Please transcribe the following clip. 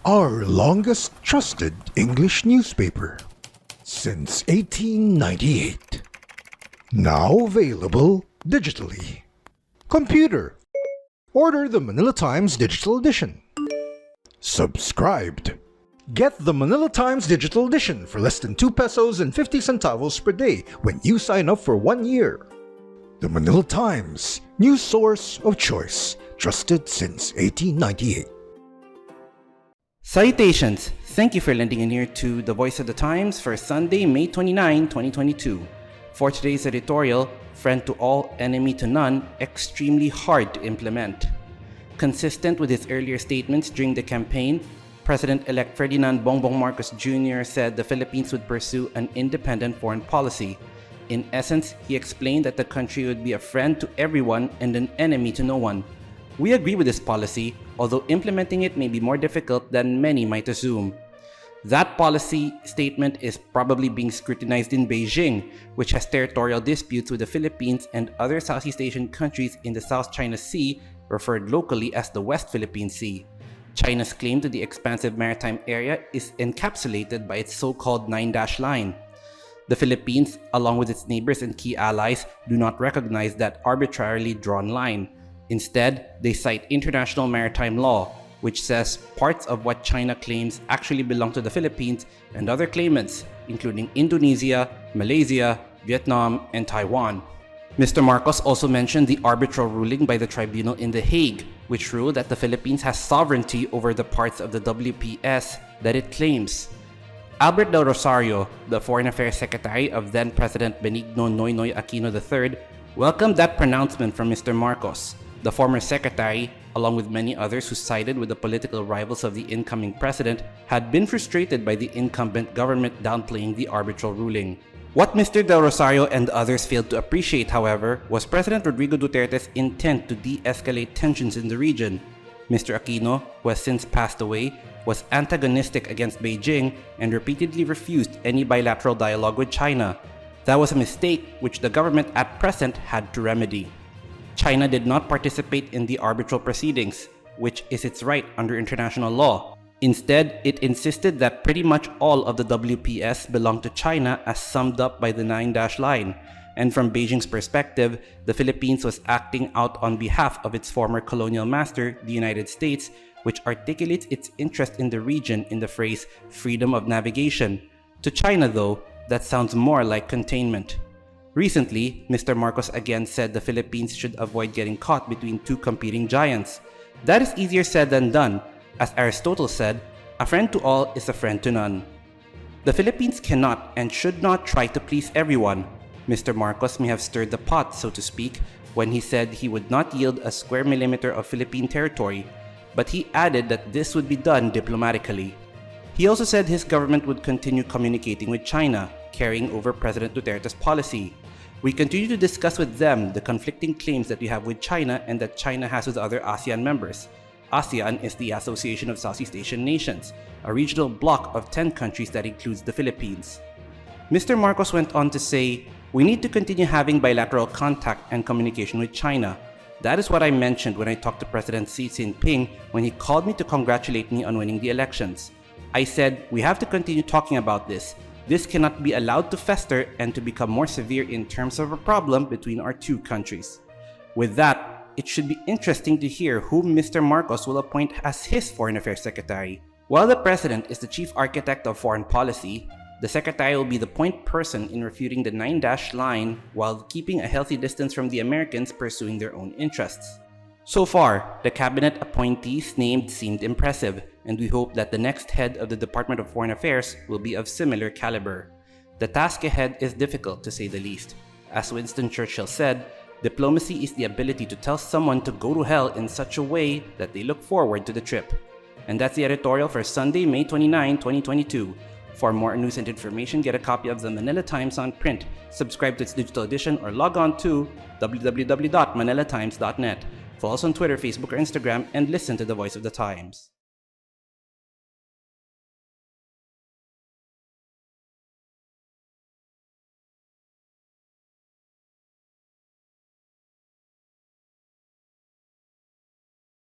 our longest trusted English newspaper since 1898. Now available digitally. Computer, order the Manila Times Digital Edition. Subscribed. Get the Manila Times Digital Edition for less than 2 pesos and 50 centavos per day when you sign up for 1 year. The Manila Times, news source of choice, trusted since 1898. Salutations! Thank you for lending an ear to The Voice of the Times for Sunday, May 29, 2022. For today's editorial, friend to all, enemy to none, extremely hard to implement. Consistent with his earlier statements during the campaign, President-elect Ferdinand Bongbong Marcos Jr. said the Philippines would pursue an independent foreign policy. In essence, he explained that the country would be a friend to everyone and an enemy to no one. We agree with this policy, although implementing it may be more difficult than many might assume. That policy statement is probably being scrutinized in Beijing, which has territorial disputes with the Philippines and other Southeast Asian countries in the South China Sea, referred locally as the West Philippine Sea. China's claim to the expansive maritime area is encapsulated by its so-called 9-dash line. The Philippines, along with its neighbors and key allies, do not recognize that arbitrarily drawn line. Instead, they cite international maritime law, which says parts of what China claims actually belong to the Philippines and other claimants, including Indonesia, Malaysia, Vietnam, and Taiwan. Mr. Marcos also mentioned the arbitral ruling by the tribunal in The Hague, which ruled that the Philippines has sovereignty over the parts of the WPS that it claims. Albert Del Rosario, the Foreign Affairs Secretary of then-President Benigno Noynoy Aquino III, welcomed that pronouncement from Mr. Marcos. The former secretary, along with many others who sided with the political rivals of the incoming president, had been frustrated by the incumbent government downplaying the arbitral ruling. What Mr. Del Rosario and others failed to appreciate, however, was President Rodrigo Duterte's intent to de-escalate tensions in the region. Mr. Aquino, who has since passed away, was antagonistic against Beijing and repeatedly refused any bilateral dialogue with China. That was a mistake which the government at present had to remedy. China did not participate in the arbitral proceedings, which is its right under international law. Instead, it insisted that pretty much all of the WPS belonged to China as summed up by the 9-dash line, and from Beijing's perspective, the Philippines was acting out on behalf of its former colonial master, the United States, which articulates its interest in the region in the phrase freedom of navigation. To China, though, that sounds more like containment. Recently, Mr. Marcos again said the Philippines should avoid getting caught between two competing giants. That is easier said than done. As Aristotle said, a friend to all is a friend to none. The Philippines cannot and should not try to please everyone. Mr. Marcos may have stirred the pot, so to speak, when he said he would not yield a square millimeter of Philippine territory, but he added that this would be done diplomatically. He also said his government would continue communicating with China, carrying over President Duterte's policy. We continue to discuss with them the conflicting claims that we have with China and that China has with other ASEAN members. ASEAN is the Association of Southeast Asian Nations, a regional bloc of 10 countries that includes the Philippines. Mr. Marcos went on to say, "We need to continue having bilateral contact and communication with China. That is what I mentioned when I talked to President Xi Jinping when he called me to congratulate me on winning the elections. I said, we have to continue talking about this. This cannot be allowed to fester and to become more severe in terms of a problem between our two countries." With that, it should be interesting to hear whom Mr. Marcos will appoint as his Foreign Affairs Secretary. While the President is the chief architect of foreign policy, the Secretary will be the point person in refuting the 9-dash line while keeping a healthy distance from the Americans pursuing their own interests. So far, the cabinet appointees named seemed impressive, and we hope that the next head of the Department of Foreign Affairs will be of similar caliber. The task ahead is difficult, to say the least. As Winston Churchill said, diplomacy is the ability to tell someone to go to hell in such a way that they look forward to the trip. And that's the editorial for Sunday, May 29, 2022. For more news and information, get a copy of the Manila Times on print, subscribe to its digital edition, or log on to www.manilatimes.net. Follow us on Twitter, Facebook, or Instagram, and listen to the Voice of the Times.